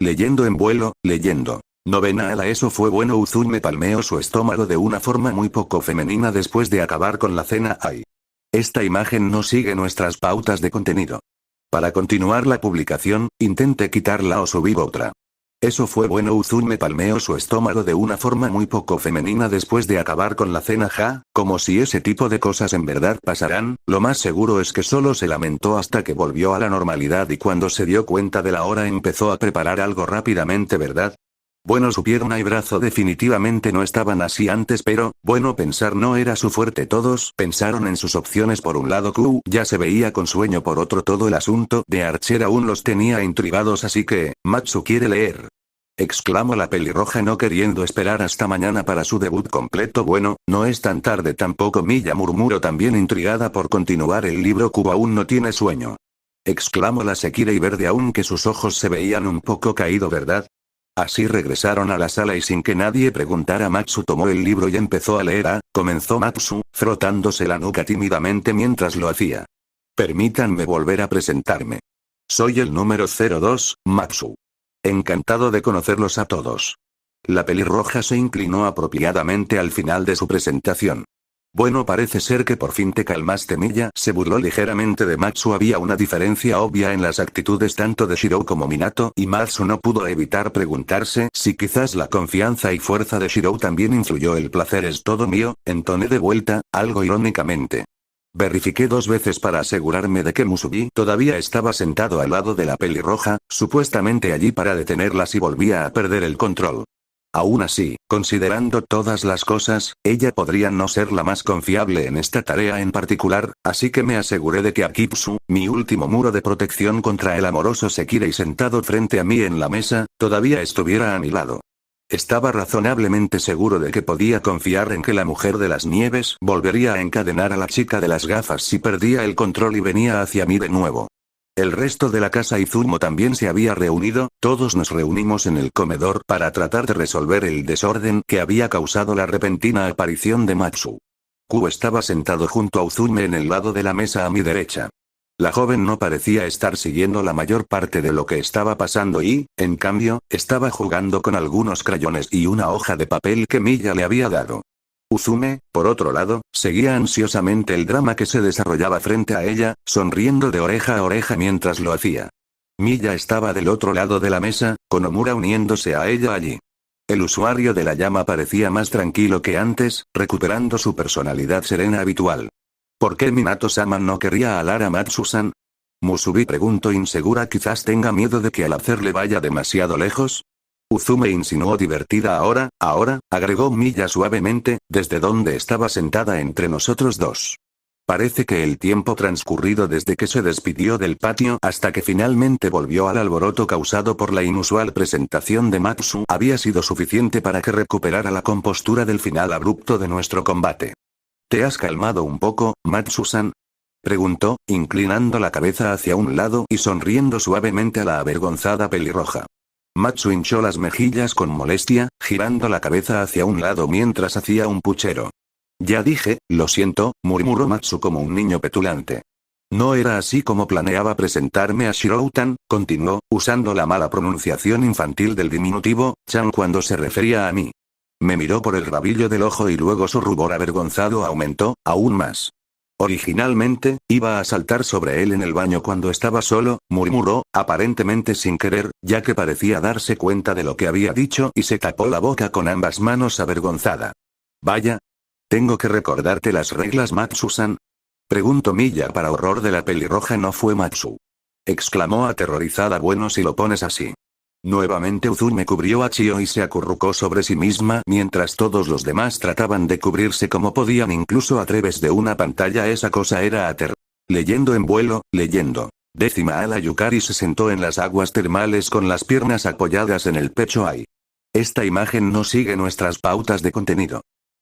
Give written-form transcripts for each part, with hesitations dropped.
Leyendo en vuelo, leyendo. Novena ala. Eso fue bueno. Uzume palmeó su estómago de una forma muy poco femenina después de acabar con la cena. Ay. Esta imagen no sigue nuestras pautas de contenido. Para continuar la publicación, intente quitarla o subir otra. Eso fue bueno. Uzume palmeó su estómago de una forma muy poco femenina después de acabar con la cena. Ja, como si ese tipo de cosas en verdad pasarán, lo más seguro es que solo se lamentó hasta que volvió a la normalidad y cuando se dio cuenta de la hora empezó a preparar algo rápidamente, ¿verdad? Bueno, su pierna y brazo definitivamente no estaban así antes, pero, bueno, pensar no era su fuerte. Todos pensaron en sus opciones. Por un lado, Q ya se veía con sueño. Por otro, todo el asunto de Archer aún los tenía intrigados. Así que, Matsu quiere leer. Exclamó la pelirroja no queriendo esperar hasta mañana para su debut completo. Bueno, no es tan tarde tampoco, Miya murmuró también intrigada por continuar el libro. Q aún no tiene sueño. Exclamó la Sekire y verde aunque sus ojos se veían un poco caído, ¿verdad? Así regresaron a la sala y sin que nadie preguntara Matsu tomó el libro y empezó a leer. Comenzó Matsu, frotándose la nuca tímidamente mientras lo hacía. Permítanme volver a presentarme. Soy el número 02, Matsu. Encantado de conocerlos a todos. La pelirroja se inclinó apropiadamente al final de su presentación. Bueno, parece ser que por fin te calmaste, Miya. Se burló ligeramente de Matsu. Había una diferencia obvia en las actitudes tanto de Shirou como Minato y Matsu no pudo evitar preguntarse si quizás la confianza y fuerza de Shirou también influyó. El placer es todo mío, entoné de vuelta, algo irónicamente. Verifiqué 2 veces para asegurarme de que Musubi todavía estaba sentado al lado de la pelirroja, supuestamente allí para detenerla si volvía a perder el control. Aún así, considerando todas las cosas, ella podría no ser la más confiable en esta tarea en particular, así que me aseguré de que Akitsu, mi último muro de protección contra el amoroso Sekirei sentado frente a mí en la mesa, todavía estuviera a mi lado. Estaba razonablemente seguro de que podía confiar en que la mujer de las nieves volvería a encadenar a la chica de las gafas si perdía el control y venía hacia mí de nuevo. El resto de la casa Izumo también se había reunido. Todos nos reunimos en el comedor para tratar de resolver el desorden que había causado la repentina aparición de Matsu. Q estaba sentado junto a Uzume en el lado de la mesa a mi derecha. La joven no parecía estar siguiendo la mayor parte de lo que estaba pasando y, en cambio, estaba jugando con algunos crayones y una hoja de papel que Miya le había dado. Uzume, por otro lado, seguía ansiosamente el drama que se desarrollaba frente a ella, sonriendo de oreja a oreja mientras lo hacía. Miya estaba del otro lado de la mesa, con Omura uniéndose a ella allí. El usuario de la llama parecía más tranquilo que antes, recuperando su personalidad serena habitual. ¿Por qué Minato-sama no quería alar a Matsu-san? Musubi preguntó insegura. Quizás tenga miedo de que al hacerle vaya demasiado lejos. Uzume insinuó divertida. Ahora, agregó Miya suavemente, desde donde estaba sentada entre nosotros dos. Parece que el tiempo transcurrido desde que se despidió del patio hasta que finalmente volvió al alboroto causado por la inusual presentación de Matsu había sido suficiente para que recuperara la compostura del final abrupto de nuestro combate. ¿Te has calmado un poco, Matsu-san? Preguntó, inclinando la cabeza hacia un lado y sonriendo suavemente a la avergonzada pelirroja. Matsu hinchó las mejillas con molestia, girando la cabeza hacia un lado mientras hacía un puchero. Ya dije, lo siento, murmuró Matsu como un niño petulante. No era así como planeaba presentarme a Shirou-tan, continuó, usando la mala pronunciación infantil del diminutivo, chan cuando se refería a mí. Me miró por el rabillo del ojo y luego su rubor avergonzado aumentó, aún más. Originalmente, iba a saltar sobre él en el baño cuando estaba solo, murmuró, aparentemente sin querer, ya que parecía darse cuenta de lo que había dicho y se tapó la boca con ambas manos avergonzada. Vaya. ¿Tengo que recordarte las reglas, Matsu-san? Preguntó Miya para horror de la pelirroja. No fue Matsu. Exclamó aterrorizada. Bueno, si lo pones así. Nuevamente Uzume cubrió a Chio y se acurrucó sobre sí misma mientras todos los demás trataban de cubrirse como podían incluso a través de una pantalla. Esa cosa era Leyendo en vuelo, leyendo. 10ª ala. Yukari se sentó en las aguas termales con las piernas apoyadas en el pecho. Ay. Esta imagen no sigue nuestras pautas de contenido.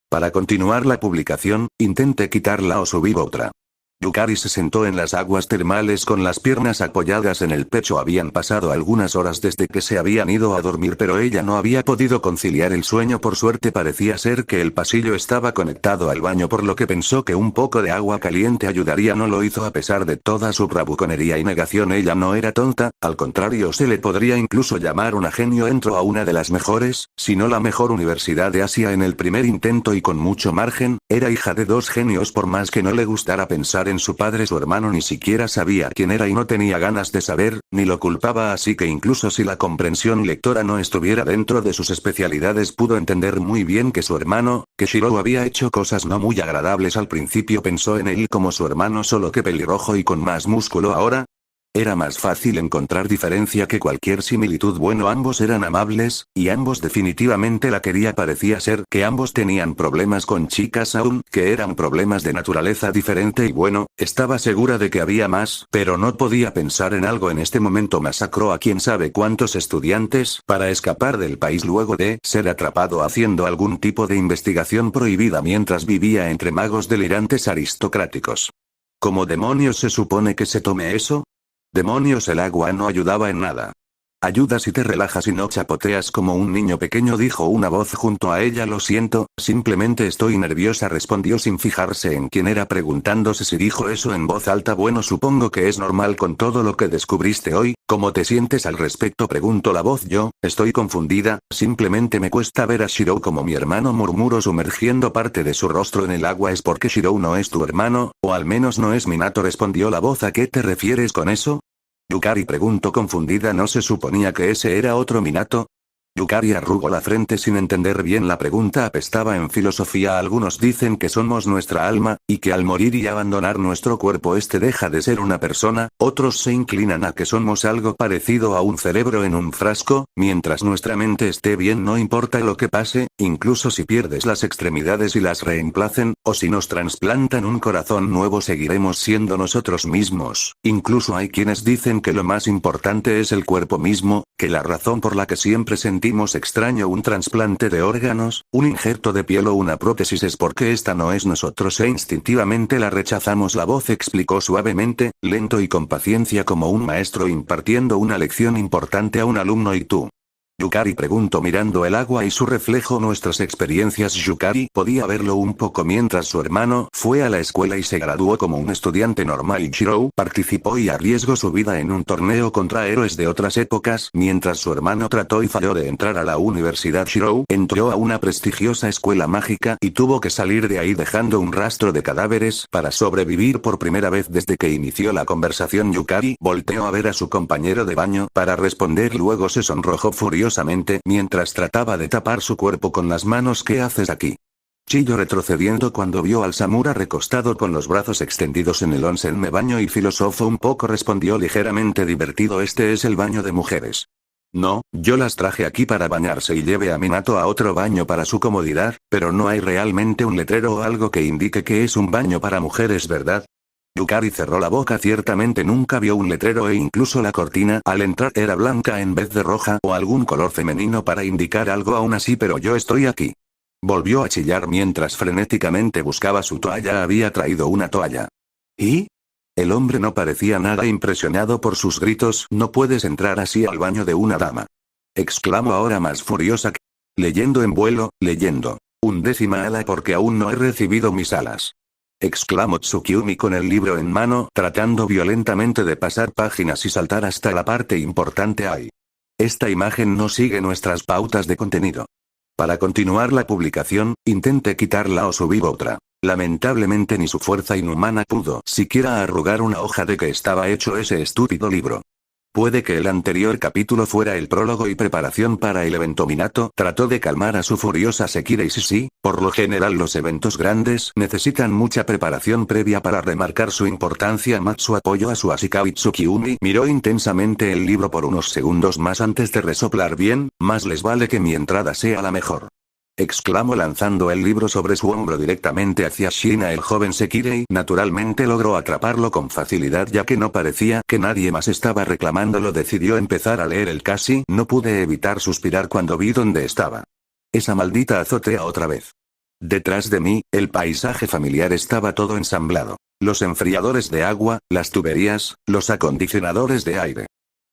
Para continuar la publicación, intente quitarla o subir otra. Yukari se sentó en las aguas termales con las piernas apoyadas en el pecho. Habían pasado algunas horas desde que se habían ido a dormir, pero ella no había podido conciliar el sueño. Por suerte parecía ser que el pasillo estaba conectado al baño, por lo que pensó que un poco de agua caliente ayudaría. No lo hizo a pesar de toda su bravuconería y negación. Ella no era tonta, al contrario, se le podría incluso llamar una genio. Entró a una de las mejores, si no la mejor universidad de Asia en el primer intento y con mucho margen. Era hija de dos genios. Por más que no le gustara pensar en su padre, su hermano ni siquiera sabía quién era y no tenía ganas de saber, ni lo culpaba, así que incluso si la comprensión lectora no estuviera dentro de sus especialidades, pudo entender muy bien que su hermano, que Shirou, había hecho cosas no muy agradables. Al principio pensó en él como su hermano, solo que pelirrojo y con más músculo. Ahora era más fácil encontrar diferencia que cualquier similitud. Bueno, ambos eran amables, y ambos definitivamente la quería. Parecía ser que ambos tenían problemas con chicas, aún que eran problemas de naturaleza diferente, y bueno, estaba segura de que había más, pero no podía pensar en algo en este momento. Masacró a quién sabe cuántos estudiantes para escapar del país luego de ser atrapado haciendo algún tipo de investigación prohibida mientras vivía entre magos delirantes aristocráticos. ¿Cómo demonios se supone que se tome eso? Demonios, el agua no ayudaba en nada. Ayuda si te relajas y no chapoteas como un niño pequeño, dijo una voz junto a ella. Lo siento, simplemente estoy nerviosa, respondió sin fijarse en quién era, preguntándose si dijo eso en voz alta. Bueno, supongo que es normal con todo lo que descubriste hoy. ¿Cómo te sientes al respecto?, preguntó la voz. Yo, estoy confundida, simplemente me cuesta ver a Shirou como mi hermano, murmuró sumergiendo parte de su rostro en el agua. ¿Es porque Shirou no es tu hermano, o al menos no es Minato?, respondió la voz. ¿A qué te refieres con eso?, Yukari preguntó confundida. ¿No se suponía que ese era otro Minato? Yukari arrugó la frente sin entender bien la pregunta. Apestaba en filosofía. Algunos dicen que somos nuestra alma, y que al morir y abandonar nuestro cuerpo este deja de ser una persona. Otros se inclinan a que somos algo parecido a un cerebro en un frasco. Mientras nuestra mente esté bien, no importa lo que pase, incluso si pierdes las extremidades y las reemplacen, o si nos trasplantan un corazón nuevo, seguiremos siendo nosotros mismos. Incluso hay quienes dicen que lo más importante es el cuerpo mismo, que la razón por la que siempre sentimos extraño un trasplante de órganos, un injerto de piel o una prótesis es porque esta no es nosotros e instintivamente la rechazamos. La voz explicó suavemente, lento y con paciencia, como un maestro impartiendo una lección importante a un alumno. ¿Y tú?, Yukari preguntó mirando el agua y su reflejo. Nuestras experiencias. Yukari podía verlo un poco mientras su hermano fue a la escuela y se graduó como un estudiante normal, y Shirou participó y arriesgó su vida en un torneo contra héroes de otras épocas, mientras su hermano trató y falló de entrar a la universidad. Shirou entró a una prestigiosa escuela mágica y tuvo que salir de ahí dejando un rastro de cadáveres para sobrevivir por primera vez desde que inició la conversación. Yukari volteó a ver a su compañero de baño para responder, luego se sonrojó furiosamente mientras trataba de tapar su cuerpo con las manos. ¿Qué haces aquí?, chilló retrocediendo cuando vio al Samura recostado con los brazos extendidos en el onsen. Me baño y filosofo un poco, respondió ligeramente divertido. Este es el baño de mujeres. No, yo las traje aquí para bañarse y lleve a Minato a otro baño para su comodidad, pero no hay realmente un letrero o algo que indique que es un baño para mujeres, ¿verdad? Yukari cerró la boca. Ciertamente nunca vio un letrero, e incluso la cortina al entrar era blanca en vez de roja o algún color femenino para indicar algo. Aún así, pero yo estoy aquí. Volvió a chillar mientras frenéticamente buscaba su toalla. Había traído una toalla. ¿Y? El hombre no parecía nada impresionado por sus gritos. No puedes entrar así al baño de una dama, exclamó ahora más furiosa que leyendo en vuelo, leyendo. 1/10 ala porque aún no he recibido mis alas, exclamó Tsukiyumi con el libro en mano, tratando violentamente de pasar páginas y saltar hasta la parte importante. Ay. Esta imagen no sigue nuestras pautas de contenido. Para continuar la publicación, intente quitarla o subir otra. Lamentablemente ni su fuerza inhumana pudo siquiera arrugar una hoja de que estaba hecho ese estúpido libro. Puede que el anterior capítulo fuera el prólogo y preparación para el evento. Minato trató de calmar a su furiosa Sekira. Y sí, por lo general los eventos grandes necesitan mucha preparación previa para remarcar su importancia. Matsu apoyó a su Ashikawa y Tsukiyumi miró intensamente el libro por unos segundos más antes de resoplar. Bien, más les vale que mi entrada sea la mejor, exclamó lanzando el libro sobre su hombro directamente hacia Shina. El joven Sekirei naturalmente logró atraparlo con facilidad, ya que no parecía que nadie más estaba reclamándolo. Decidió empezar a leer el casi. No pude evitar suspirar cuando vi dónde estaba. Esa maldita azotea otra vez. Detrás de mí, el paisaje familiar estaba todo ensamblado. Los enfriadores de agua, las tuberías, los acondicionadores de aire.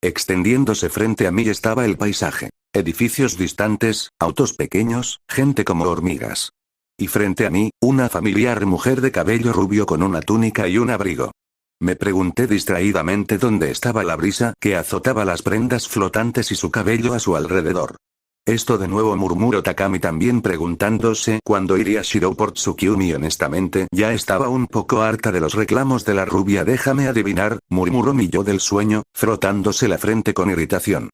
Extendiéndose frente a mí estaba el paisaje. Edificios distantes, autos pequeños, gente como hormigas. Y frente a mí, una familiar mujer de cabello rubio con una túnica y un abrigo. Me pregunté distraídamente dónde estaba la brisa que azotaba las prendas flotantes y su cabello a su alrededor. Esto de nuevo, murmuró Takami, también preguntándose cuándo iría Shiro por Tsukiyumi. Honestamente, ya estaba un poco harta de los reclamos de la rubia. Déjame adivinar, murmuró mi yo del sueño, frotándose la frente con irritación.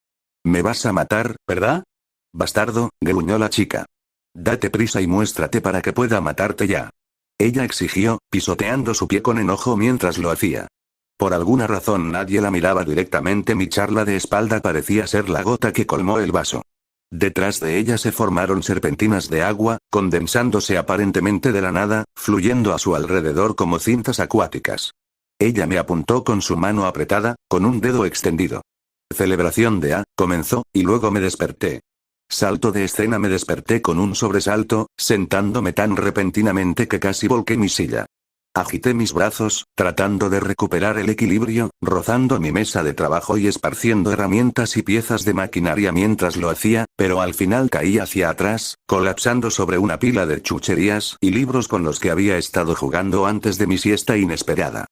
Me vas a matar, ¿verdad? Bastardo, gruñó la chica. Date prisa y muéstrate para que pueda matarte ya. Ella exigió, pisoteando su pie con enojo mientras lo hacía. Por alguna razón nadie la miraba directamente. Mi charla de espalda parecía ser la gota que colmó el vaso. Detrás de ella se formaron serpentinas de agua, condensándose aparentemente de la nada, fluyendo a su alrededor como cintas acuáticas. Ella me apuntó con su mano apretada, con un dedo extendido. Celebración de A, comenzó, y luego me desperté. Salto de escena, me desperté con un sobresalto, sentándome tan repentinamente que casi volqué mi silla. Agité mis brazos, tratando de recuperar el equilibrio, rozando mi mesa de trabajo y esparciendo herramientas y piezas de maquinaria mientras lo hacía, pero al final caí hacia atrás, colapsando sobre una pila de chucherías y libros con los que había estado jugando antes de mi siesta inesperada.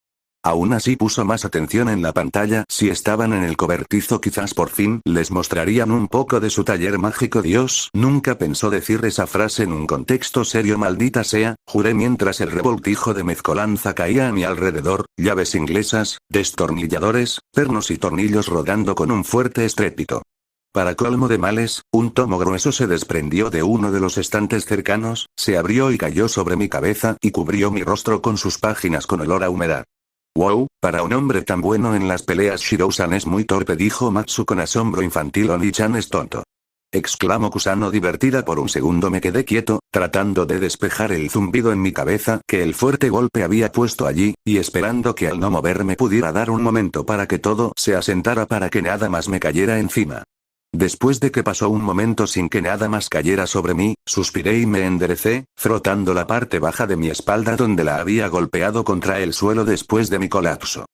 Aún así puso más atención en la pantalla. Si estaban en el cobertizo, quizás por fin les mostrarían un poco de su taller mágico. Dios, nunca pensó decir esa frase en un contexto serio, maldita sea, juré mientras el revoltijo de mezcolanza caía a mi alrededor, llaves inglesas, destornilladores, pernos y tornillos rodando con un fuerte estrépito. Para colmo de males, un tomo grueso se desprendió de uno de los estantes cercanos, se abrió y cayó sobre mi cabeza y cubrió mi rostro con sus páginas con olor a humedad. Wow, para un hombre tan bueno en las peleas, Shiro-san es muy torpe, dijo Matsu con asombro infantil. Oni-chan es tonto. Exclamó Kusano divertida. Por un segundo me quedé quieto, tratando de despejar el zumbido en mi cabeza que el fuerte golpe había puesto allí, y esperando que al no moverme pudiera dar un momento para que todo se asentara, para que nada más me cayera encima. Después de que pasó un momento sin que nada más cayera sobre mí, suspiré y me enderecé, frotando la parte baja de mi espalda donde la había golpeado contra el suelo después de mi colapso.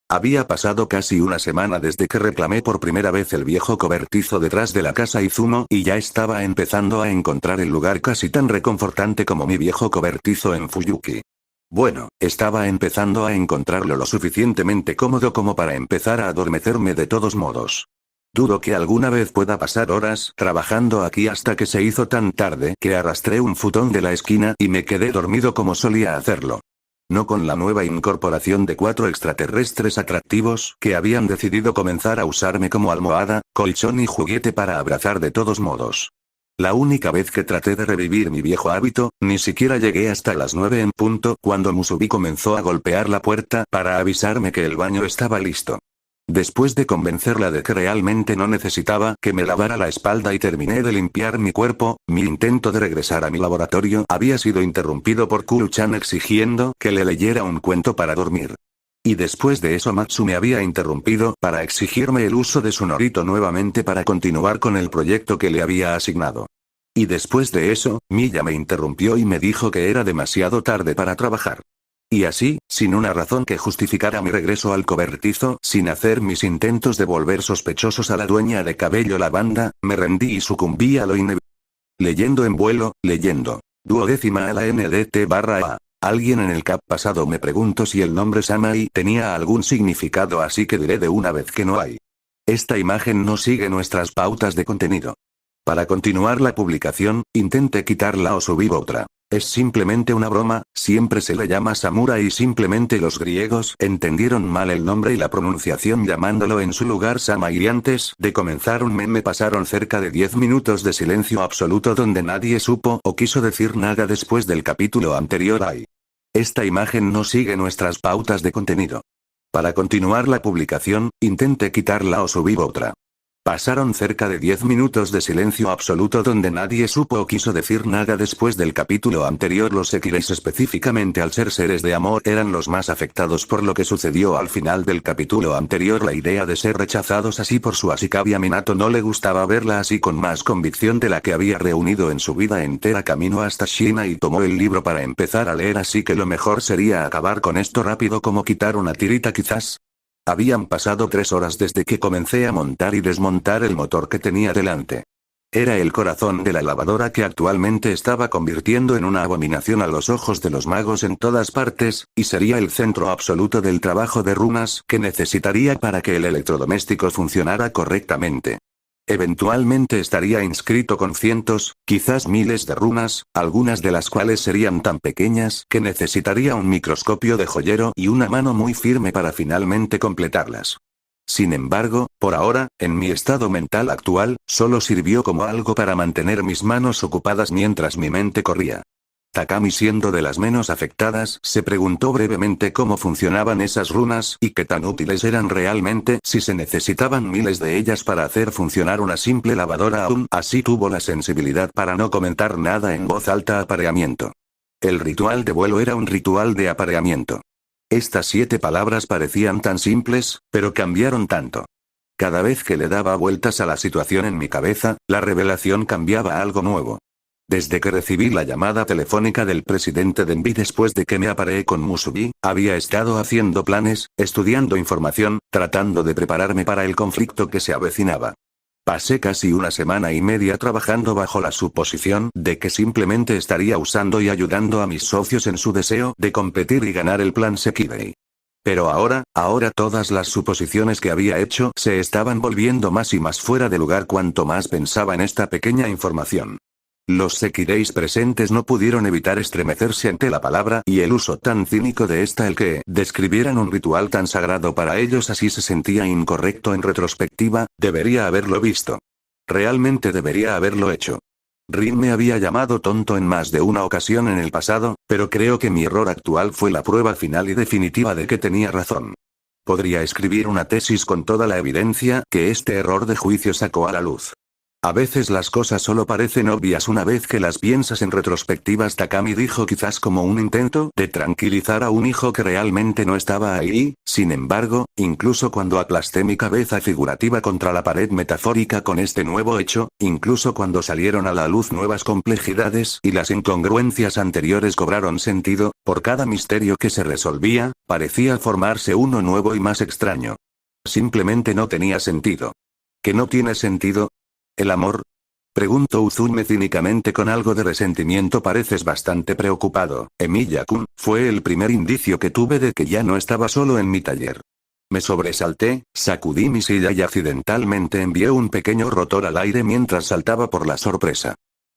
Había pasado casi una semana desde que reclamé por primera vez el viejo cobertizo detrás de la casa Izumo, y ya estaba empezando a encontrar el lugar casi tan reconfortante como mi viejo cobertizo en Fuyuki. Bueno, estaba empezando a encontrarlo lo suficientemente cómodo como para empezar a adormecerme de todos modos. Dudo que alguna vez pueda pasar horas trabajando aquí, hasta que se hizo tan tarde que arrastré un futón de la esquina y me quedé dormido como solía hacerlo. No con la nueva incorporación de 4 extraterrestres atractivos que habían decidido comenzar a usarme como almohada, colchón y juguete para abrazar de todos modos. La única vez que traté de revivir mi viejo hábito, ni siquiera llegué hasta las 9 en punto cuando Musubi comenzó a golpear la puerta para avisarme que el baño estaba listo. Después de convencerla de que realmente no necesitaba que me lavara la espalda y terminé de limpiar mi cuerpo, mi intento de regresar a mi laboratorio había sido interrumpido por Kuru-chan exigiendo que le leyera un cuento para dormir. Y después de eso Matsu me había interrumpido para exigirme el uso de su Norito nuevamente para continuar con el proyecto que le había asignado. Y después de eso, Miya me interrumpió y me dijo que era demasiado tarde para trabajar. Y así, sin una razón que justificara mi regreso al cobertizo, sin hacer mis intentos de volver sospechosos a la dueña de cabello lavanda, me rendí y sucumbí a lo inevitable. Leyendo en vuelo, leyendo. Duodécima a la NDT/A. Alguien en el cap pasado me preguntó si el nombre Samai tenía algún significado, así que diré de una vez que no hay. Esta imagen no sigue nuestras pautas de contenido. Para continuar la publicación, intente quitarla o subir otra. Es simplemente una broma, siempre se le llama Samurai y simplemente los griegos entendieron mal el nombre y la pronunciación llamándolo en su lugar Samai, y antes de comenzar un meme pasaron cerca de 10 minutos de silencio absoluto donde nadie supo o quiso decir nada después del capítulo anterior. Esta imagen no sigue nuestras pautas de contenido. Para continuar la publicación, intente quitarla o subir otra. Pasaron cerca de 10 minutos de silencio absoluto donde nadie supo o quiso decir nada después del capítulo anterior. Los Sekireis, específicamente al ser seres de amor, eran los más afectados por lo que sucedió al final del capítulo anterior. La idea de ser rechazados así por su Ashikabi a Minato no le gustaba verla así con más convicción de la que había reunido en su vida entera. Caminó hasta Shina y tomó el libro para empezar a leer, así que lo mejor sería acabar con esto rápido, como quitar una tirita quizás. Habían pasado 3 horas desde que comencé a montar y desmontar el motor que tenía delante. Era el corazón de la lavadora que actualmente estaba convirtiendo en una abominación a los ojos de los magos en todas partes, y sería el centro absoluto del trabajo de runas que necesitaría para que el electrodoméstico funcionara correctamente. Eventualmente estaría inscrito con cientos, quizás miles de runas, algunas de las cuales serían tan pequeñas que necesitaría un microscopio de joyero y una mano muy firme para finalmente completarlas. Sin embargo, por ahora, en mi estado mental actual, solo sirvió como algo para mantener mis manos ocupadas mientras mi mente corría. Takami, siendo de las menos afectadas, se preguntó brevemente cómo funcionaban esas runas y qué tan útiles eran realmente si se necesitaban miles de ellas para hacer funcionar una simple lavadora. Aún así tuvo la sensibilidad para no comentar nada en voz alta. Apareamiento. El ritual de vuelo era un ritual de apareamiento. Estas 7 palabras parecían tan simples, pero cambiaron tanto. Cada vez que le daba vueltas a la situación en mi cabeza, la revelación cambiaba a algo nuevo. Desde que recibí la llamada telefónica del presidente Denbi después de que me apareé con Musubi, había estado haciendo planes, estudiando información, tratando de prepararme para el conflicto que se avecinaba. Pasé casi 1 semana y media trabajando bajo la suposición de que simplemente estaría usando y ayudando a mis socios en su deseo de competir y ganar el plan Sekirei. Pero ahora todas las suposiciones que había hecho se estaban volviendo más y más fuera de lugar cuanto más pensaba en esta pequeña información. Los Sekireis presentes no pudieron evitar estremecerse ante la palabra y el uso tan cínico de esta. El que describieran un ritual tan sagrado para ellos así se sentía incorrecto en retrospectiva. Debería haberlo visto. Realmente debería haberlo hecho. Rin me había llamado tonto en más de una ocasión en el pasado, pero creo que mi error actual fue la prueba final y definitiva de que tenía razón. Podría escribir una tesis con toda la evidencia que este error de juicio sacó a la luz. A veces las cosas solo parecen obvias una vez que las piensas en retrospectivas. Takami dijo, quizás como un intento de tranquilizar a un hijo que realmente no estaba ahí. Sin embargo, incluso cuando aplasté mi cabeza figurativa contra la pared metafórica con este nuevo hecho, incluso cuando salieron a la luz nuevas complejidades y las incongruencias anteriores cobraron sentido, por cada misterio que se resolvía, parecía formarse uno nuevo y más extraño. Simplemente no tenía sentido. ¿Qué no tiene sentido? ¿El amor? Preguntó Uzume cínicamente con algo de resentimiento. Pareces bastante preocupado, Emilia-kun. Fue el primer indicio que tuve de que ya no estaba solo en mi taller. Me sobresalté, sacudí mi silla y accidentalmente envié un pequeño rotor al aire mientras saltaba por la sorpresa.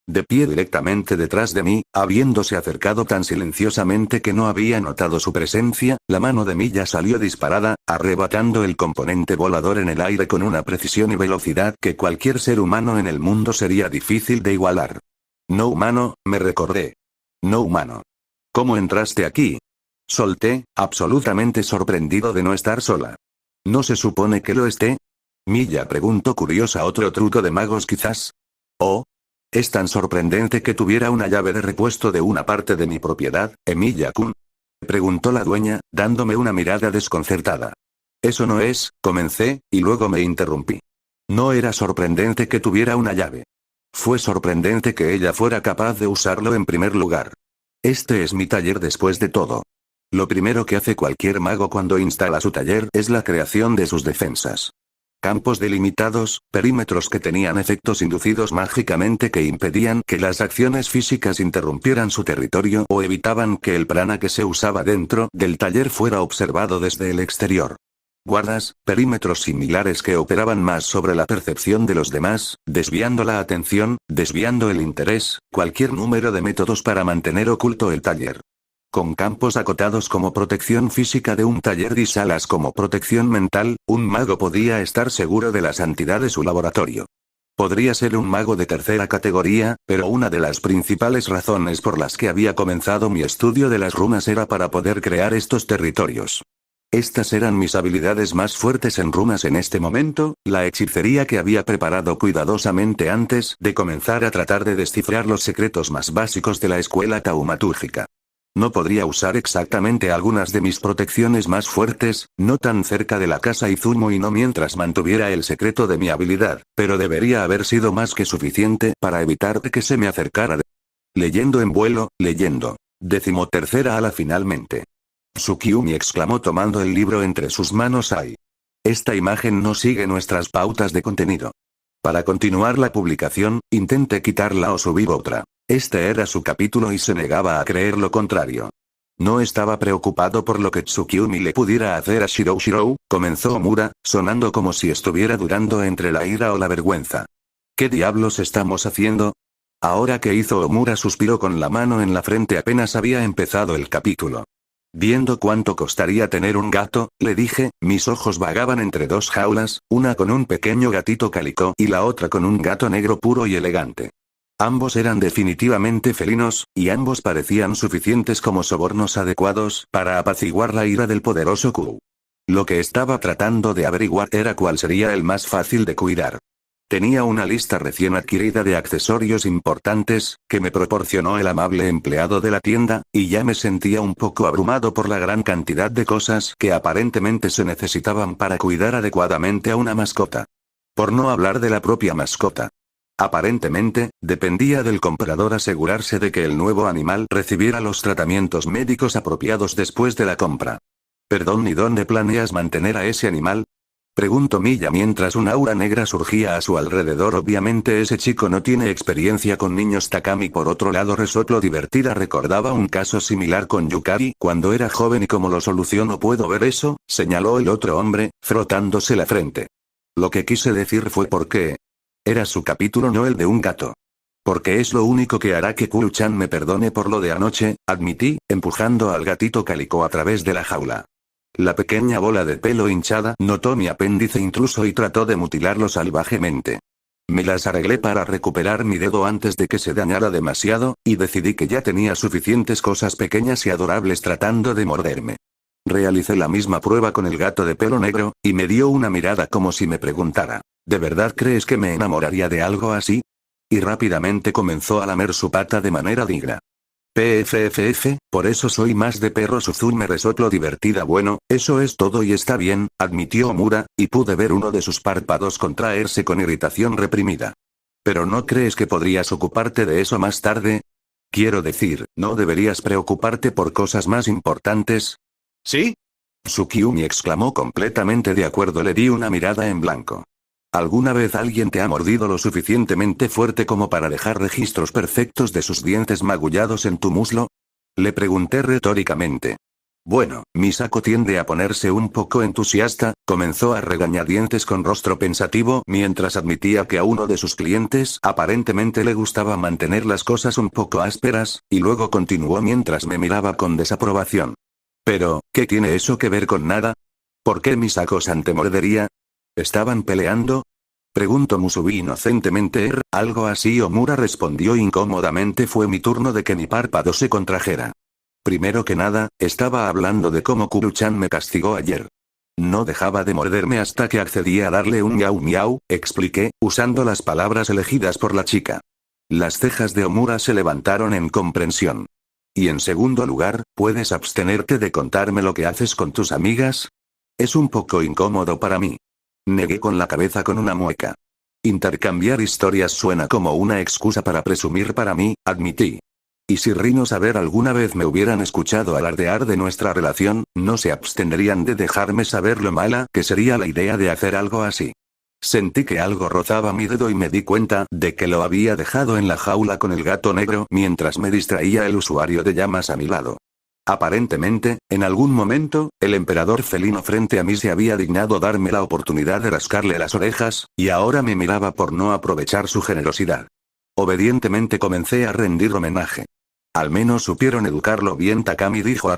De pie directamente detrás de mí, habiéndose acercado tan silenciosamente que no había notado su presencia, la mano de Milla salió disparada, arrebatando el componente volador en el aire con una precisión y velocidad que cualquier ser humano en el mundo sería difícil de igualar. No humano, me recordé. No humano. ¿Cómo entraste aquí? Solté, absolutamente sorprendido de no estar sola. ¿No se supone que lo esté? Milla preguntó curiosa. ¿Otro truco de magos quizás? ¿Oh? ¿Es tan sorprendente que tuviera una llave de repuesto de una parte de mi propiedad, Emilia-kun? Preguntó la dueña, dándome una mirada desconcertada. Eso no es, comencé, y luego me interrumpí. No era sorprendente que tuviera una llave. Fue sorprendente que ella fuera capaz de usarlo en primer lugar. Este es mi taller después de todo. Lo primero que hace cualquier mago cuando instala su taller es la creación de sus defensas. Campos delimitados, perímetros que tenían efectos inducidos mágicamente que impedían que las acciones físicas interrumpieran su territorio o evitaban que el prana que se usaba dentro del taller fuera observado desde el exterior. Guardas, perímetros similares que operaban más sobre la percepción de los demás, desviando la atención, desviando el interés, cualquier número de métodos para mantener oculto el taller. Con campos acotados como protección física de un taller y salas como protección mental, un mago podía estar seguro de la santidad de su laboratorio. Podría ser un mago de tercera categoría, pero una de las principales razones por las que había comenzado mi estudio de las runas era para poder crear estos territorios. Estas eran mis habilidades más fuertes en runas en este momento, la hechicería que había preparado cuidadosamente antes de comenzar a tratar de descifrar los secretos más básicos de la escuela taumatúrgica. No podría usar exactamente algunas de mis protecciones más fuertes, no tan cerca de la casa Izumo y no mientras mantuviera el secreto de mi habilidad, pero debería haber sido más que suficiente para evitar que se me acercara. Leyendo en vuelo, leyendo. 13ª ala finalmente. Tsukiumi exclamó tomando el libro entre sus manos. ¡Ay! Esta imagen no sigue nuestras pautas de contenido. Para continuar la publicación, intente quitarla o subir otra. Este era su capítulo y se negaba a creer lo contrario. No estaba preocupado por lo que Tsukiumi le pudiera hacer a Shirou, comenzó Omura, sonando como si estuviera dudando entre la ira o la vergüenza. ¿Qué diablos estamos haciendo? Ahora que hizo Omura suspiró con la mano en la frente apenas había empezado el capítulo. Viendo cuánto costaría tener un gato, le dije, mis ojos vagaban entre dos jaulas, una con un pequeño gatito cálico y la otra con un gato negro puro y elegante. Ambos eran definitivamente felinos, y ambos parecían suficientes como sobornos adecuados para apaciguar la ira del poderoso Q. Lo que estaba tratando de averiguar era cuál sería el más fácil de cuidar. Tenía una lista recién adquirida de accesorios importantes, que me proporcionó el amable empleado de la tienda, y ya me sentía un poco abrumado por la gran cantidad de cosas que aparentemente se necesitaban para cuidar adecuadamente a una mascota. Por no hablar de la propia mascota. Aparentemente, dependía del comprador asegurarse de que el nuevo animal recibiera los tratamientos médicos apropiados después de la compra. Perdón, ¿y dónde planeas mantener a ese animal? Preguntó Miya mientras un aura negra surgía a su alrededor. Obviamente ese chico no tiene experiencia con niños. Takami por otro lado resoplo divertida recordaba un caso similar con Yukari cuando era joven y cómo lo solucionó. ¿Puedo ver eso?, señaló el otro hombre, frotándose la frente. Lo que quise decir fue por qué. Era su capítulo, no el de un gato. Porque es lo único que hará que Kuru-chan me perdone por lo de anoche, admití, empujando al gatito cálico a través de la jaula. La pequeña bola de pelo hinchada notó mi apéndice intruso y trató de mutilarlo salvajemente. Me las arreglé para recuperar mi dedo antes de que se dañara demasiado, y decidí que ya tenía suficientes cosas pequeñas y adorables tratando de morderme. Realicé la misma prueba con el gato de pelo negro, y me dio una mirada como si me preguntara, ¿de verdad crees que me enamoraría de algo así? Y rápidamente comenzó a lamer su pata de manera digna. PFFF, por eso soy más de perro. Suzume resoplo divertida. Bueno, eso es todo y está bien, admitió Omura, y pude ver uno de sus párpados contraerse con irritación reprimida. ¿Pero no crees que podrías ocuparte de eso más tarde? Quiero decir, ¿no deberías preocuparte por cosas más importantes? ¿Sí? Tsukiumi exclamó completamente de acuerdo. Le di una mirada en blanco. ¿Alguna vez alguien te ha mordido lo suficientemente fuerte como para dejar registros perfectos de sus dientes magullados en tu muslo? Le pregunté retóricamente. Bueno, Misako tiende a ponerse un poco entusiasta, comenzó a regañadientes con rostro pensativo mientras admitía que a uno de sus clientes aparentemente le gustaba mantener las cosas un poco ásperas, y luego continuó mientras me miraba con desaprobación. Pero, ¿qué tiene eso que ver con nada? ¿Por qué Misako-san te mordería? ¿Estaban peleando? Preguntó Musubi inocentemente. Algo así. Omura respondió incómodamente. Fue mi turno de que mi párpado se contrajera. Primero que nada, estaba hablando de cómo Kuru-chan me castigó ayer. No dejaba de morderme hasta que accedí a darle un miau miau, expliqué, usando las palabras elegidas por la chica. Las cejas de Omura se levantaron en comprensión. Y en segundo lugar, ¿puedes abstenerte de contarme lo que haces con tus amigas? Es un poco incómodo para mí. Negué con la cabeza con una mueca. Intercambiar historias suena como una excusa para presumir para mí, admití. Y si Rino saber alguna vez me hubieran escuchado alardear de nuestra relación, no se abstendrían de dejarme saber lo mala que sería la idea de hacer algo así. Sentí que algo rozaba mi dedo y me di cuenta de que lo había dejado en la jaula con el gato negro mientras me distraía el usuario de llamas a mi lado. Aparentemente, en algún momento, el emperador felino frente a mí se había dignado darme la oportunidad de rascarle las orejas, y ahora me miraba por no aprovechar su generosidad. Obedientemente comencé a rendir homenaje. Al menos supieron educarlo bien. Takami dijo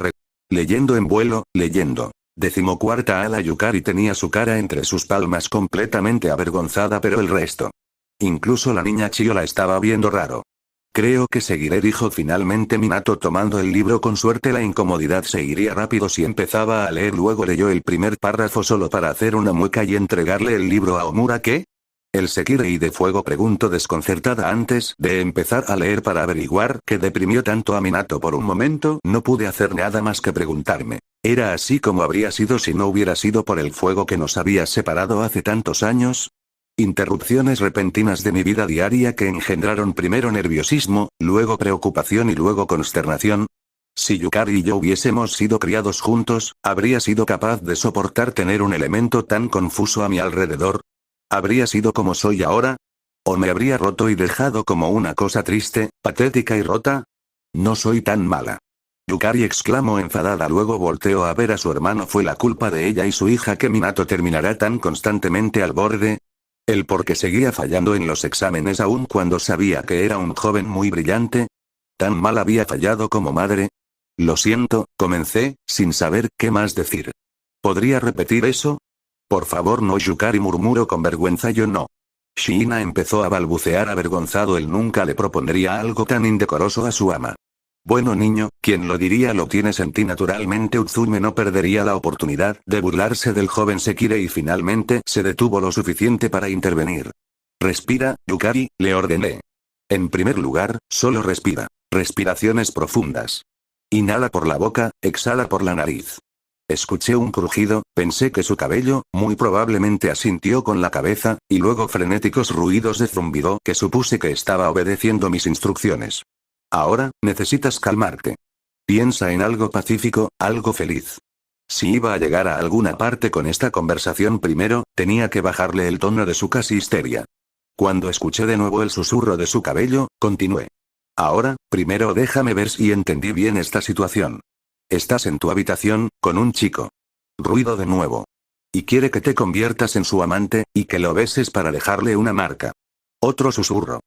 leyendo en vuelo, leyendo. 14ª ala. Yukari tenía su cara entre sus palmas completamente avergonzada, pero el resto. Incluso la niña Chio la estaba viendo raro. Creo que seguiré, dijo finalmente Minato tomando el libro. Con suerte la incomodidad se iría rápido si empezaba a leer. Luego leyó el primer párrafo solo para hacer una mueca y entregarle el libro a Omura. ¿Qué? ¿El Sekirei de fuego?, preguntó desconcertada antes de empezar a leer para averiguar qué deprimió tanto a Minato. Por un momento no pude hacer nada más que preguntarme. ¿Era así como habría sido si no hubiera sido por el fuego que nos había separado hace tantos años? Interrupciones repentinas de mi vida diaria que engendraron primero nerviosismo, luego preocupación y luego consternación. Si Yukari y yo hubiésemos sido criados juntos, ¿habría sido capaz de soportar tener un elemento tan confuso a mi alrededor? ¿Habría sido como soy ahora? ¿O me habría roto y dejado como una cosa triste, patética y rota? No soy tan mala. Yukari exclamó enfadada. Luego volteó a ver a su hermano. ¿Fue la culpa de ella y su hija que Minato terminará tan constantemente al borde? ¿El por qué seguía fallando en los exámenes aun cuando sabía que era un joven muy brillante? ¿Tan mal había fallado como madre? Lo siento, comencé, sin saber qué más decir. ¿Podría repetir eso? Por favor no, Yukari murmuró con vergüenza. Yo no. Shiina empezó a balbucear avergonzado. Él nunca le propondría algo tan indecoroso a su ama. Bueno niño, ¿quién lo diría? Lo tienes en ti naturalmente. Utsume no perdería la oportunidad de burlarse del joven Sekirei y finalmente se detuvo lo suficiente para intervenir. Respira, Yukari, le ordené. En primer lugar, solo respira. Respiraciones profundas. Inhala por la boca, exhala por la nariz. Escuché un crujido, pensé que su cabello, muy probablemente asintió con la cabeza, y luego frenéticos ruidos de zumbido que supuse que estaba obedeciendo mis instrucciones. Ahora, necesitas calmarte. Piensa en algo pacífico, algo feliz. Si iba a llegar a alguna parte con esta conversación primero, tenía que bajarle el tono de su casi histeria. Cuando escuché de nuevo el susurro de su cabello, continué. Ahora, primero déjame ver si entendí bien esta situación. Estás en tu habitación, con un chico. Ruido de nuevo. Y quiere que te conviertas en su amante, y que lo beses para dejarle una marca. Otro susurro.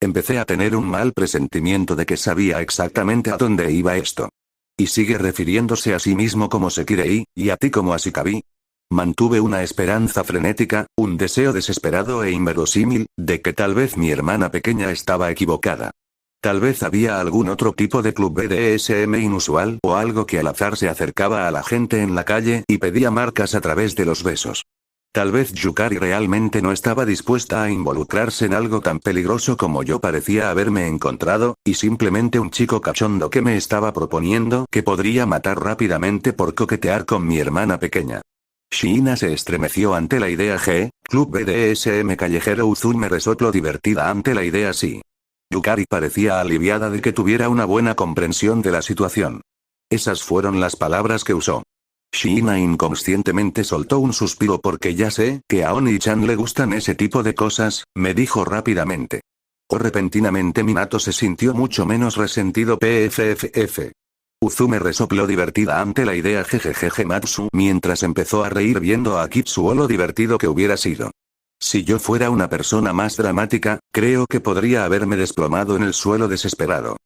Empecé a tener un mal presentimiento de que sabía exactamente a dónde iba esto. ¿Y sigue refiriéndose a sí mismo como Sekirei, y a ti como Ashikabi? Mantuve una esperanza frenética, un deseo desesperado e inverosímil, de que tal vez mi hermana pequeña estaba equivocada. Tal vez había algún otro tipo de club BDSM inusual o algo que al azar se acercaba a la gente en la calle y pedía marcas a través de los besos. Tal vez Yukari realmente no estaba dispuesta a involucrarse en algo tan peligroso como yo parecía haberme encontrado, y simplemente un chico cachondo que me estaba proponiendo que podría matar rápidamente por coquetear con mi hermana pequeña. Shiina se estremeció ante la idea G, club BDSM callejero. Uzumi resopló divertida ante la idea sí. Yukari parecía aliviada de que tuviera una buena comprensión de la situación. Esas fueron las palabras que usó. Shiina inconscientemente soltó un suspiro. Porque ya sé que a Oni-chan le gustan ese tipo de cosas, me dijo rápidamente. Repentinamente Minato se sintió mucho menos resentido. PFFF. Uzumi resopló divertida ante la idea jejejeje Matsu mientras empezó a reír viendo a Kitsuo lo divertido que hubiera sido. Si yo fuera una persona más dramática, creo que podría haberme desplomado en el suelo desesperado.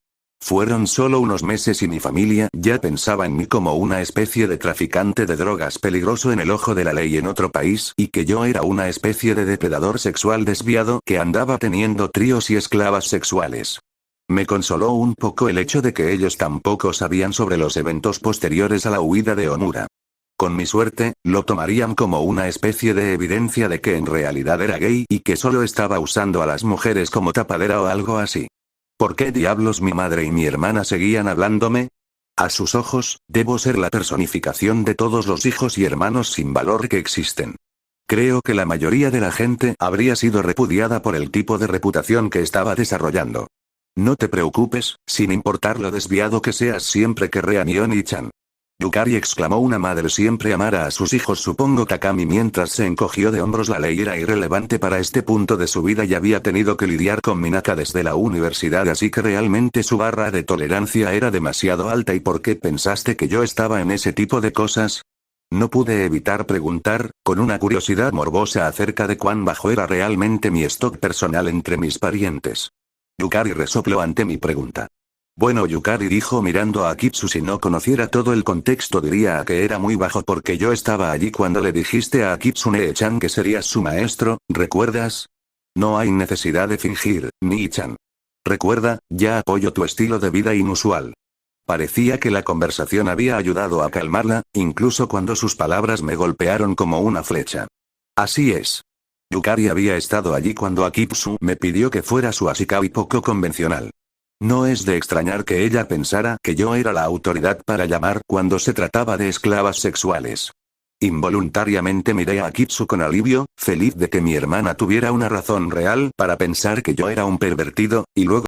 Fueron solo unos meses y mi familia ya pensaba en mí como una especie de traficante de drogas peligroso en el ojo de la ley en otro país, y que yo era una especie de depredador sexual desviado que andaba teniendo tríos y esclavas sexuales. Me consoló un poco el hecho de que ellos tampoco sabían sobre los eventos posteriores a la huida de Omura. Con mi suerte, lo tomarían como una especie de evidencia de que en realidad era gay y que solo estaba usando a las mujeres como tapadera o algo así. ¿Por qué diablos mi madre y mi hermana seguían hablándome? A sus ojos, debo ser la personificación de todos los hijos y hermanos sin valor que existen. Creo que la mayoría de la gente habría sido repudiada por el tipo de reputación que estaba desarrollando. No te preocupes, sin importar lo desviado que seas, siempre querré a mi Oni-chan. Yukari exclamó. Una madre siempre amará a sus hijos, supongo. Takami mientras se encogió de hombros. La ley era irrelevante para este punto de su vida y había tenido que lidiar con Minaka desde la universidad, así que realmente su barra de tolerancia era demasiado alta. ¿Y por qué pensaste que yo estaba en ese tipo de cosas? No pude evitar preguntar, con una curiosidad morbosa acerca de cuán bajo era realmente mi stock personal entre mis parientes. Yukari resopló ante mi pregunta. Bueno, Yukari dijo mirando a Kitsu, si no conociera todo el contexto diría que era muy bajo porque yo estaba allí cuando le dijiste a Kitsune-chan que serías su maestro, ¿recuerdas? No hay necesidad de fingir, Nii-chan. Recuerda, ya apoyo tu estilo de vida inusual. Parecía que la conversación había ayudado a calmarla, incluso cuando sus palabras me golpearon como una flecha. Así es. Yukari había estado allí cuando Akitsu me pidió que fuera su Ashikabi poco convencional. No es de extrañar que ella pensara que yo era la autoridad para llamar cuando se trataba de esclavas sexuales. Involuntariamente miré a Akitsu con alivio, feliz de que mi hermana tuviera una razón real para pensar que yo era un pervertido, y luego...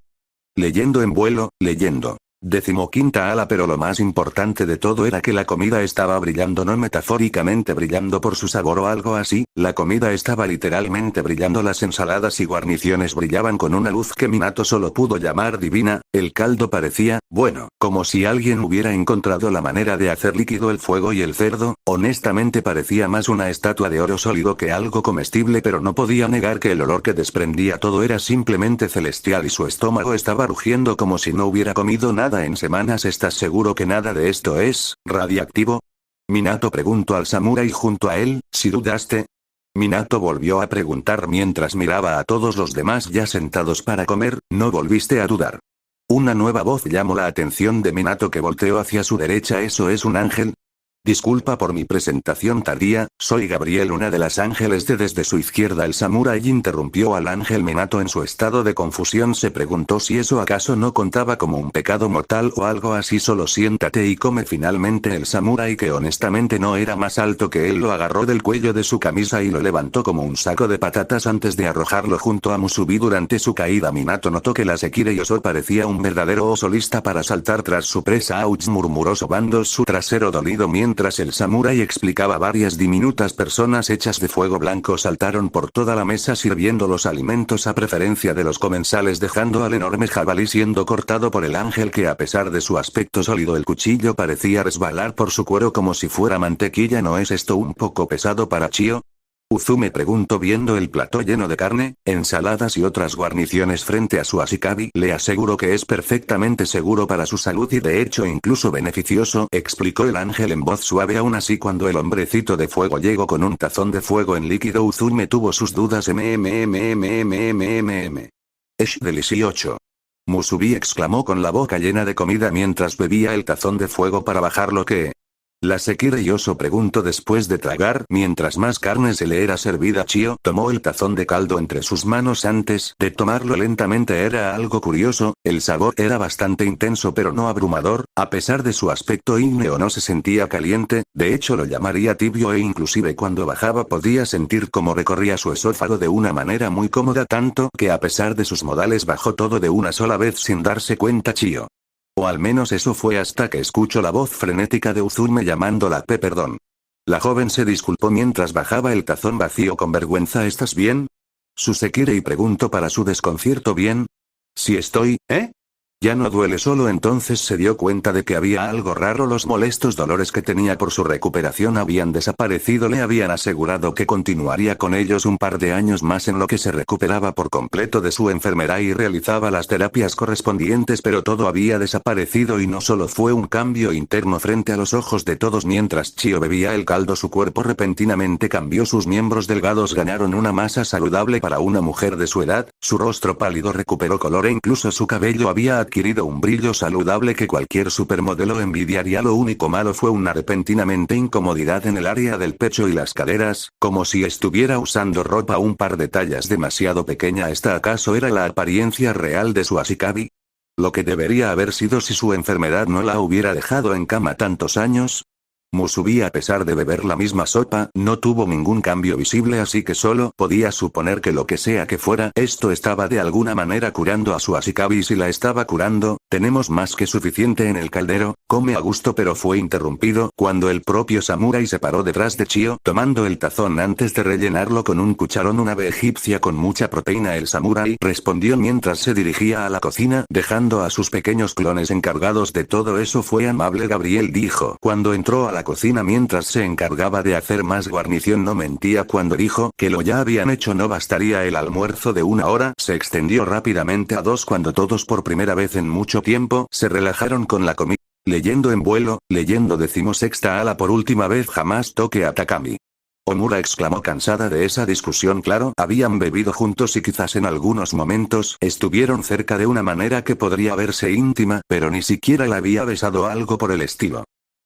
Leyendo en vuelo, leyendo. 15ª ala. Pero lo más importante de todo era que la comida estaba brillando, no metafóricamente brillando por su sabor o algo así, la comida estaba literalmente brillando, las ensaladas y guarniciones brillaban con una luz que Minato solo pudo llamar divina, el caldo parecía, bueno, como si alguien hubiera encontrado la manera de hacer líquido el fuego y el cerdo, honestamente parecía más una estatua de oro sólido que algo comestible, pero no podía negar que el olor que desprendía todo era simplemente celestial y su estómago estaba rugiendo como si no hubiera comido nada en semanas. ¿Estás seguro que nada de esto es radiactivo? Minato preguntó al samurái junto a él. ¿Si dudaste? Minato volvió a preguntar mientras miraba a todos los demás ya sentados para comer. ¿No volviste a dudar? Una nueva voz llamó la atención de Minato, que volteó hacia su derecha. ¿Eso es un ángel? Disculpa por mi presentación tardía, soy Gabriel, una de las ángeles de. Desde su izquierda el samurái interrumpió al ángel. Minato, en su estado de confusión, se preguntó si eso acaso no contaba como un pecado mortal o algo así. Solo siéntate y come. Finalmente el samurái, que honestamente no era más alto que él, lo agarró del cuello de su camisa y lo levantó como un saco de patatas antes de arrojarlo junto a Musubi. Durante su caída Minato notó que la Sekirei Oso parecía un verdadero oso lista para saltar tras su presa. Ouch, murmuró sobando su trasero dolido mientras el samurái explicaba. Varias diminutas personas hechas de fuego blanco saltaron por toda la mesa sirviendo los alimentos a preferencia de los comensales, dejando al enorme jabalí siendo cortado por el ángel, que a pesar de su aspecto sólido el cuchillo parecía resbalar por su cuero como si fuera mantequilla. ¿No es esto un poco pesado para Chio? Uzume preguntó viendo el plató lleno de carne, ensaladas y otras guarniciones frente a su Ashikabi. Le aseguro que es perfectamente seguro para su salud y de hecho incluso beneficioso, explicó el ángel en voz suave. Aún así, cuando el hombrecito de fuego llegó con un tazón de fuego en líquido, Uzume tuvo sus dudas. Es delicioso. Musubi exclamó con la boca llena de comida mientras bebía el tazón de fuego para bajar lo que... La Sekirei Oso preguntó después de tragar. Mientras más carne se le era servida, Chio tomó el tazón de caldo entre sus manos antes de tomarlo lentamente. Era algo curioso, el sabor era bastante intenso pero no abrumador, a pesar de su aspecto ígneo no se sentía caliente, de hecho lo llamaría tibio, e inclusive cuando bajaba podía sentir cómo recorría su esófago de una manera muy cómoda, tanto que a pesar de sus modales bajó todo de una sola vez sin darse cuenta Chio. O al menos eso fue hasta que escuchó la voz frenética de Uzume llamándola. Perdón. La joven se disculpó mientras bajaba el tazón vacío con vergüenza. ¿Estás bien? Su Sekirei preguntó para su desconcierto. Bien. Sí estoy, ¿eh? Ya no duele. Solo entonces se dio cuenta de que había algo raro. Los molestos dolores que tenía por su recuperación habían desaparecido. Le habían asegurado que continuaría con ellos un par de años más en lo que se recuperaba por completo de su enfermedad y realizaba las terapias correspondientes, pero todo había desaparecido y no solo fue un cambio interno frente a los ojos de todos. Mientras Chio bebía el caldo, su cuerpo repentinamente cambió. Sus miembros delgados ganaron una masa saludable para una mujer de su edad, su rostro pálido recuperó color e incluso su cabello había adquirido un brillo saludable que cualquier supermodelo envidiaría. Lo único malo fue una repentinamente incomodidad en el área del pecho y las caderas, como si estuviera usando ropa un par de tallas demasiado pequeña. ¿Esta acaso era la apariencia real de su Ashikabi? Lo que debería haber sido si su enfermedad no la hubiera dejado en cama tantos años. Musubi, a pesar de beber la misma sopa, no tuvo ningún cambio visible, así que solo podía suponer que lo que sea que fuera, esto estaba de alguna manera curando a su Ashikabi. Y si la estaba curando, tenemos más que suficiente en el caldero, come a gusto. Pero fue interrumpido cuando el propio samurái se paró detrás de Chio, tomando el tazón antes de rellenarlo con un cucharón. Una ave egipcia con mucha proteína. El samurái respondió mientras se dirigía a la cocina, dejando a sus pequeños clones encargados de todo eso. Fue amable, Gabriel dijo cuando entró a la cocina mientras se encargaba de hacer más guarnición. No mentía cuando dijo que lo ya habían hecho. No bastaría el almuerzo de 1 hora. Se extendió rápidamente a 2 cuando todos por primera vez en mucho tiempo se relajaron con la comida. Leyendo en vuelo, leyendo 16ª ala. Por última vez jamás toque a Takami. Omura exclamó cansada de esa discusión. Claro, habían bebido juntos y quizás en algunos momentos estuvieron cerca de una manera que podría verse íntima, pero ni siquiera la había besado o algo por el estilo.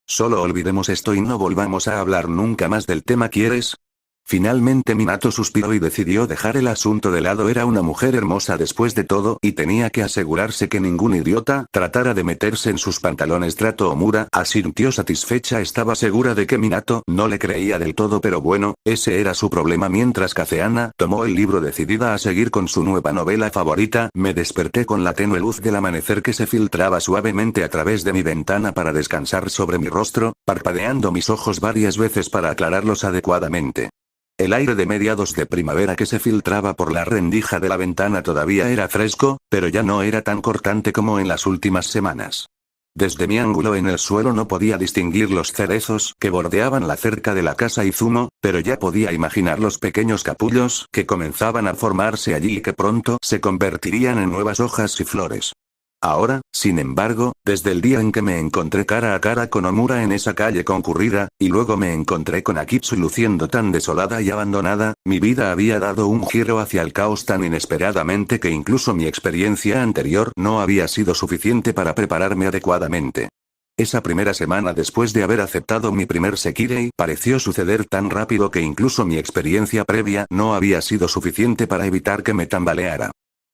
Solo olvidemos esto y no volvamos a hablar nunca más del tema, ¿quieres? Finalmente Minato suspiró y decidió dejar el asunto de lado. Era una mujer hermosa después de todo y tenía que asegurarse que ningún idiota tratara de meterse en sus pantalones. Trató Omura, asintió satisfecha. Estaba segura de que Minato no le creía del todo, pero bueno, ese era su problema. Mientras Kazeana tomó el libro decidida a seguir con su nueva novela favorita, me desperté con la tenue luz del amanecer que se filtraba suavemente a través de mi ventana para descansar sobre mi rostro, parpadeando mis ojos varias veces para aclararlos adecuadamente. El aire de mediados de primavera que se filtraba por la rendija de la ventana todavía era fresco, pero ya no era tan cortante como en las últimas semanas. Desde mi ángulo en el suelo no podía distinguir los cerezos que bordeaban la cerca de la casa Izumo, pero ya podía imaginar los pequeños capullos que comenzaban a formarse allí y que pronto se convertirían en nuevas hojas y flores. Ahora, sin embargo, desde el día en que me encontré cara a cara con Omura en esa calle concurrida, y luego me encontré con Akitsu luciendo tan desolada y abandonada, mi vida había dado un giro hacia el caos tan inesperadamente que incluso mi experiencia anterior no había sido suficiente para prepararme adecuadamente. Esa primera semana después de haber aceptado mi primer Sekirei pareció suceder tan rápido que incluso mi experiencia previa no había sido suficiente para evitar que me tambaleara.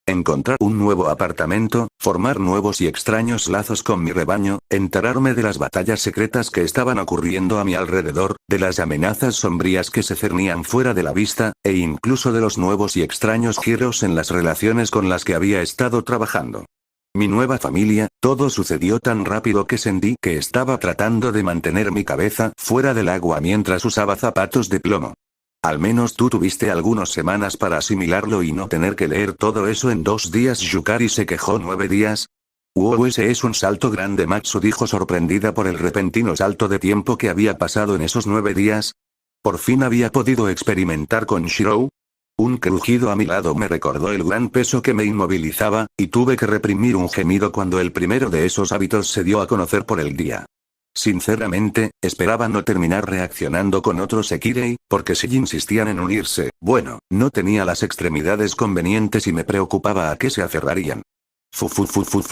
Encontrar un nuevo apartamento, formar nuevos y extraños lazos con mi rebaño, enterarme de las batallas secretas que estaban ocurriendo a mi alrededor, de las amenazas sombrías que se cernían fuera de la vista, e incluso de los nuevos y extraños giros en las relaciones con las que había estado trabajando. Mi nueva familia, todo sucedió tan rápido que sentí que estaba tratando de mantener mi cabeza fuera del agua mientras usaba zapatos de plomo. Al menos tú tuviste algunas semanas para asimilarlo y no tener que leer todo eso en 2 días. Yukari se quejó. 9 días. Wow, ese es un salto grande. Matsu dijo sorprendida por el repentino salto de tiempo que había pasado en esos 9 días. ¿Por fin había podido experimentar con Shirou? Un crujido a mi lado me recordó el gran peso que me inmovilizaba, y tuve que reprimir un gemido cuando el primero de esos hábitos se dio a conocer por el día. Sinceramente, esperaba no terminar reaccionando con otros Sekirei, porque si insistían en unirse, bueno, no tenía las extremidades convenientes y me preocupaba a qué se aferrarían.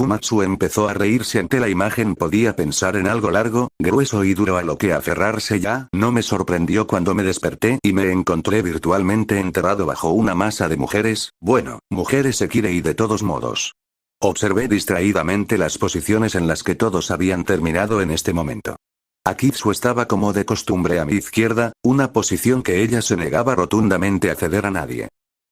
Matsu empezó a reírse ante la imagen. Podía pensar en algo largo, grueso y duro a lo que aferrarse. Ya no me sorprendió cuando me desperté y me encontré virtualmente enterrado bajo una masa de mujeres, bueno, mujeres Sekirei de todos modos. Observé distraídamente las posiciones en las que todos habían terminado en este momento. Akitsu estaba como de costumbre a mi izquierda, una posición que ella se negaba rotundamente a ceder a nadie.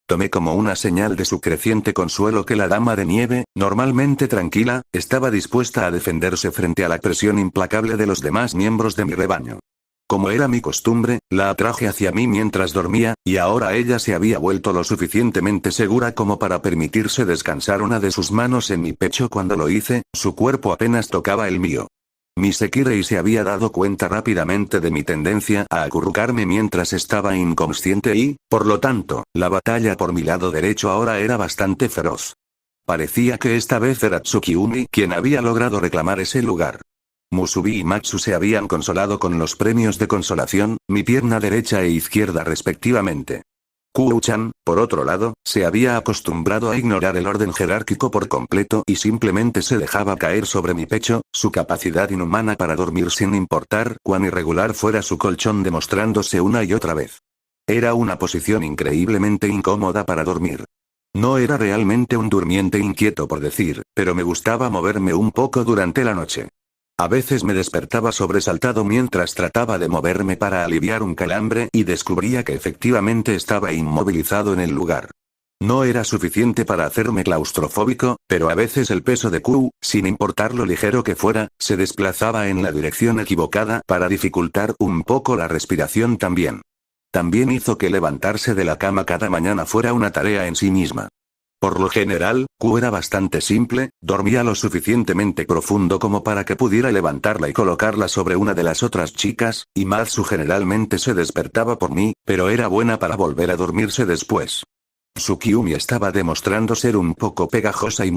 Tomé como una señal de su creciente consuelo que la dama de nieve, normalmente tranquila, estaba dispuesta a defenderse frente a la presión implacable de los demás miembros de mi rebaño. Como era mi costumbre, la atraje hacia mí mientras dormía, y ahora ella se había vuelto lo suficientemente segura como para permitirse descansar una de sus manos en mi pecho. Cuando lo hice, su cuerpo apenas tocaba el mío. Mi Sekirei se había dado cuenta rápidamente de mi tendencia a acurrucarme mientras estaba inconsciente y, por lo tanto, la batalla por mi lado derecho ahora era bastante feroz. Parecía que esta vez era Tsukiumi quien había logrado reclamar ese lugar. Musubi y Matsu se habían consolado con los premios de consolación, mi pierna derecha e izquierda respectivamente. Kuu-chan, por otro lado, se había acostumbrado a ignorar el orden jerárquico por completo y simplemente se dejaba caer sobre mi pecho, su capacidad inhumana para dormir sin importar cuán irregular fuera su colchón demostrándose una y otra vez. Era una posición increíblemente incómoda para dormir. No era realmente un durmiente inquieto por decir, pero me gustaba moverme un poco durante la noche. A veces me despertaba sobresaltado mientras trataba de moverme para aliviar un calambre y descubría que efectivamente estaba inmovilizado en el lugar. No era suficiente para hacerme claustrofóbico, pero a veces el peso de Q, sin importar lo ligero que fuera, se desplazaba en la dirección equivocada para dificultar un poco la respiración también. También hizo que levantarse de la cama cada mañana fuera una tarea en sí misma. Por lo general, Q era bastante simple, dormía lo suficientemente profundo como para que pudiera levantarla y colocarla sobre una de las otras chicas, y Matsu generalmente se despertaba por mí, pero era buena para volver a dormirse después. Tsukiumi estaba demostrando ser un poco pegajosa y